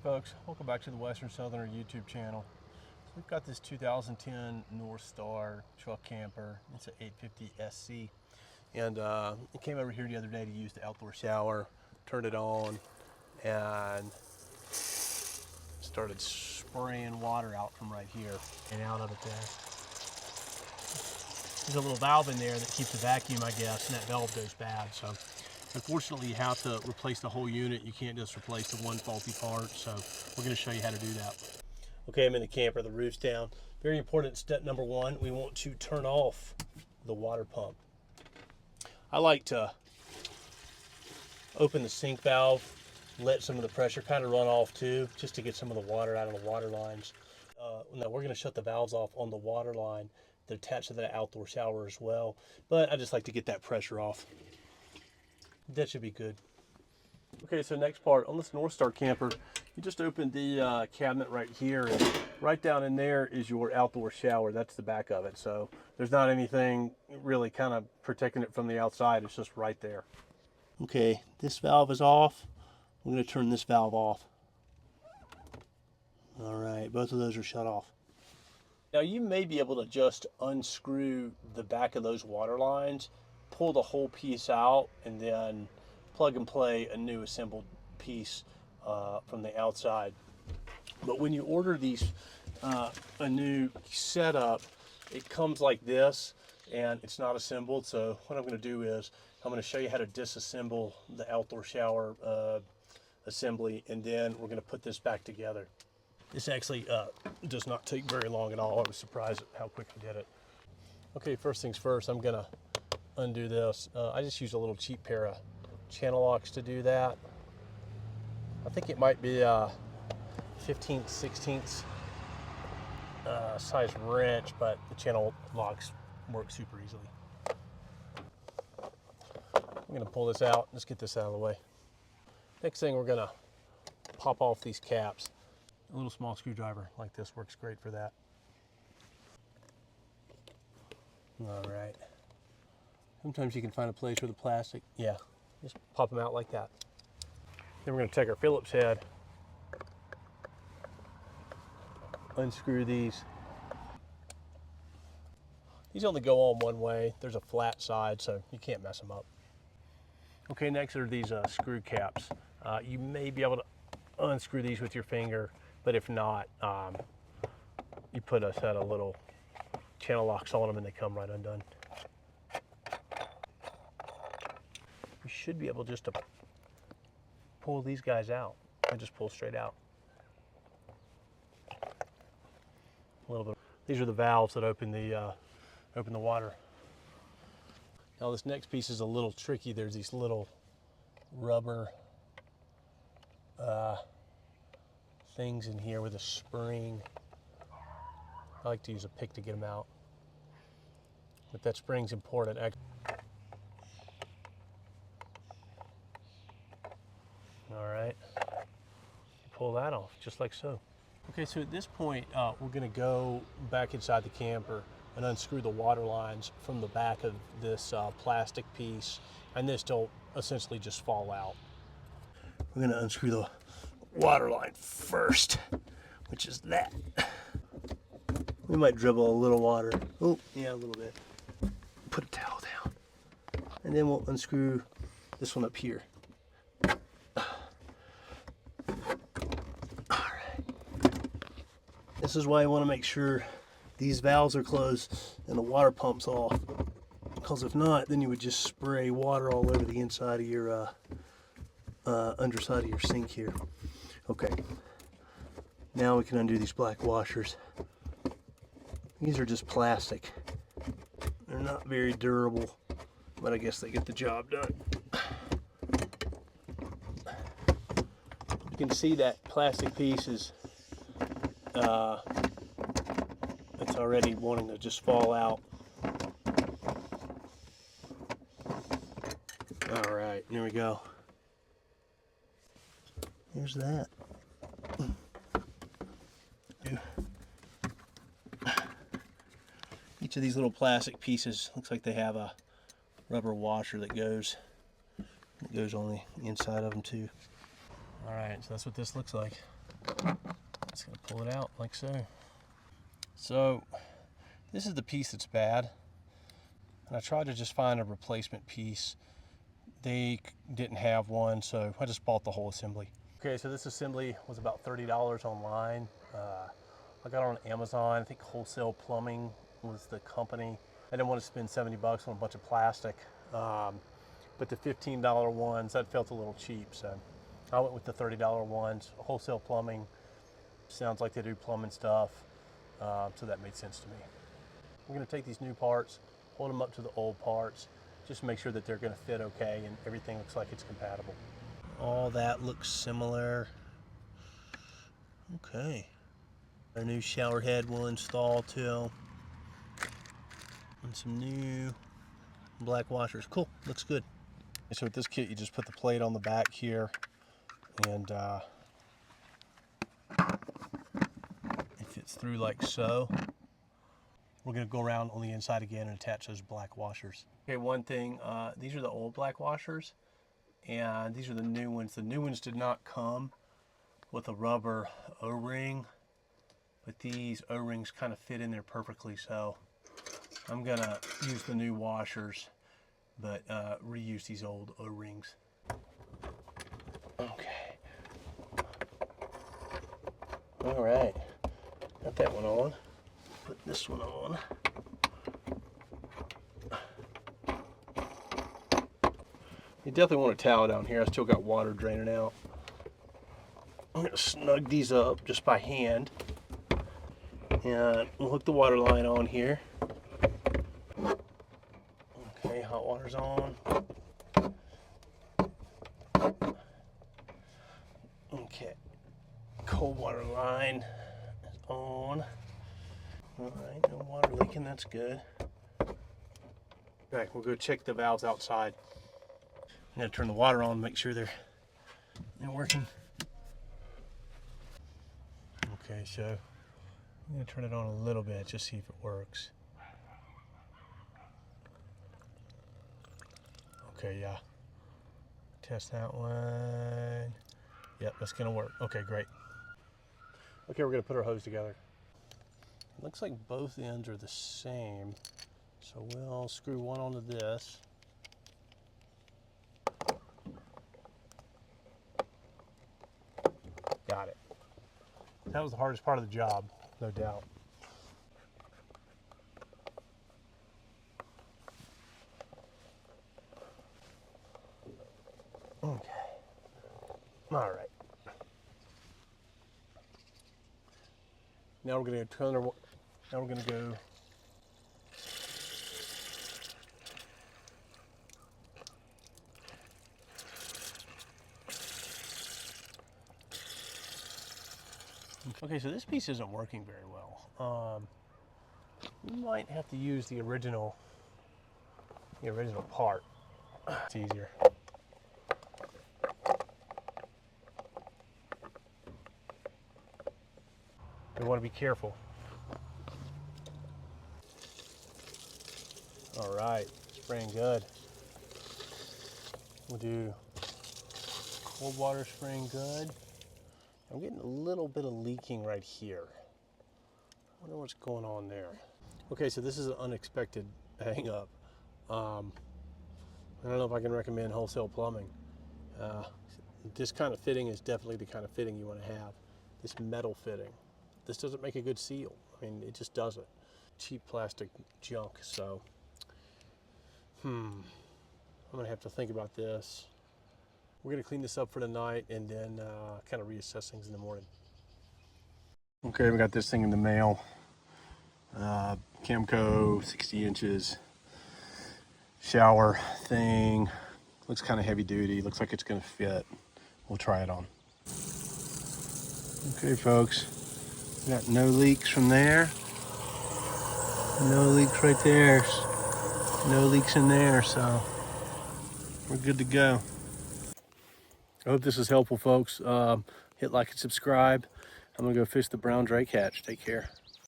folks, welcome back to the Western Southerner YouTube channel. So we've got this 2010 Northstar truck camper. It's an 850 SC, and it came over here the other day to use the outdoor shower. Turned it on and started spraying water out from right here and out of it there. There's a little valve in there that keeps the vacuum, I guess, and that valve goes bad. So unfortunately, you have to replace the whole unit. You can't just replace the one faulty part. So we're going to show you how to do that. Okay, I'm in the camper. The roof's down. Very important step number one, we want to turn off the water pump. I like to open the sink valve, let some of the pressure kind of run off too, just to get some of the water out of the water lines. Now we're going to shut the valves off on the water line. They're attached to the outdoor shower as well, but I just like to get that pressure off. That should be good. Okay, so next part, on this Northstar camper, you just open the cabinet right here, and right down in there is your outdoor shower. That's the back of it, so there's not anything really kind of protecting it from the outside. It's just right there. Okay, this valve is off. I'm going to turn this valve off. All right, both of those are shut off. Now you may be able to just unscrew the back of those water lines, pull the whole piece out, and then plug and play a new assembled piece from the outside. But when you order these, a new setup, it comes like this and it's not assembled. So what I'm going to do is I'm going to show you how to disassemble the outdoor shower assembly, and then we're going to put this back together. This actually does not take very long at all. I was surprised at how quick I did it. Okay, first things first, I'm going to undo this. I just use a little cheap pair of channel locks to do that. I think it might be a 15th, 16th size wrench, but the channel locks work super easily. I'm going to pull this out. Let's get this out of the way. Next thing, we're going to pop off these caps. A little small screwdriver like this works great for that. All right. Sometimes you can find a place where the plastic, yeah, just pop them out like that. Then we're going to take our Phillips head, unscrew these. These only go on one way. There's a flat side, so you can't mess them up. Okay, next are these screw caps. You may be able to unscrew these with your finger, but if not, you put a set of little channel locks on them and they come right undone. You should be able just to pull these guys out and just pull straight out. A little bit. These are the valves that open the water. Now this next piece is a little tricky. There's these little rubber things in here with a spring. I like to use a pick to get them out, but that spring's important. All right, pull that off just like so. Okay, so at this point, we're gonna go back inside the camper and unscrew the water lines from the back of this plastic piece, and this will essentially just fall out. We're gonna unscrew the water line first, which is that. We might dribble a little water. Oh, yeah, a little bit. Put a towel down. And then we'll unscrew this one up here. This is why I want to make sure these valves are closed and the water pump's off, because if not, then you would just spray water all over the inside of your underside of your sink here. Okay, now we can undo these black washers. These are just plastic. They're not very durable, but I guess they get the job done. You can see that plastic piece is it's already wanting to just fall out. All right, there we go. Here's that. Each of these little plastic pieces looks like they have a rubber washer that goes on the inside of them too. All right, so that's what this looks like. Just gonna pull it out like so. So this is the piece that's bad. And I tried to just find a replacement piece. They didn't have one, so I just bought the whole assembly. Okay, so this assembly was about $30 online. I got it on Amazon. I think Wholesale Plumbing was the company. I didn't want to spend 70 bucks on a bunch of plastic, but the $15 ones, that felt a little cheap, so I went with the $30 ones. Wholesale Plumbing sounds like they do plumbing stuff, so that made sense to me. We're going to take these new parts, hold them up to the old parts, just make sure that they're going to fit okay and everything looks like it's compatible. All that looks similar. Okay. Our new shower head will install too. And some new black washers. Cool, looks good. So with this kit, you just put the plate on the back here and it fits through like so. We're gonna go around on the inside again and attach those black washers. Okay, one thing, these are the old black washers and these are the new ones. The new ones did not come with a rubber O-ring, but these O-rings kind of fit in there perfectly, so I'm gonna use the new washers, but reuse these old O-rings. Okay. All right, got that one on. Put this one on. You definitely want a towel down here. I still got water draining out. I'm gonna snug these up just by hand. And we'll hook the water line on here. Okay, hot water's on. Okay, cold water line is on. All right, no water leaking, that's good. Okay, we'll go check the valves outside. I'm gonna turn the water on, make sure they're working. Okay, so I'm gonna turn it on a little bit, just see if it works. Okay, yeah. Test that one. Yep, that's gonna work. Okay, great. Okay, we're gonna put our hose together. It looks like both ends are the same. So we'll screw one onto this. Got it. That was the hardest part of the job, no doubt. Okay. All right. Now we're going to turn our. Now we're going to go. Okay, so this piece isn't working very well. We might have to use the original part. It's easier. We want to be careful. All right, spraying good. We'll do cold water spraying good. I'm getting a little bit of leaking right here. I wonder what's going on there. Okay, so this is an unexpected hang up. I don't know if I can recommend Wholesale Plumbing. This kind of fitting is definitely the kind of fitting you want to have. This metal fitting. This doesn't make a good seal. I mean, it just doesn't. Cheap plastic junk, so. I'm gonna have to think about this. We're gonna clean this up for tonight and then kind of reassess things in the morning. Okay, we got this thing in the mail. Camco, 60 inches shower thing. Looks kind of heavy duty. Looks like it's gonna fit. We'll try it on. Okay, folks. Got no leaks from there. No leaks right there. No leaks in there, so we're good to go. I hope this is helpful, folks. Hit like and subscribe. I'm gonna go fish the brown drake hatch. Take care.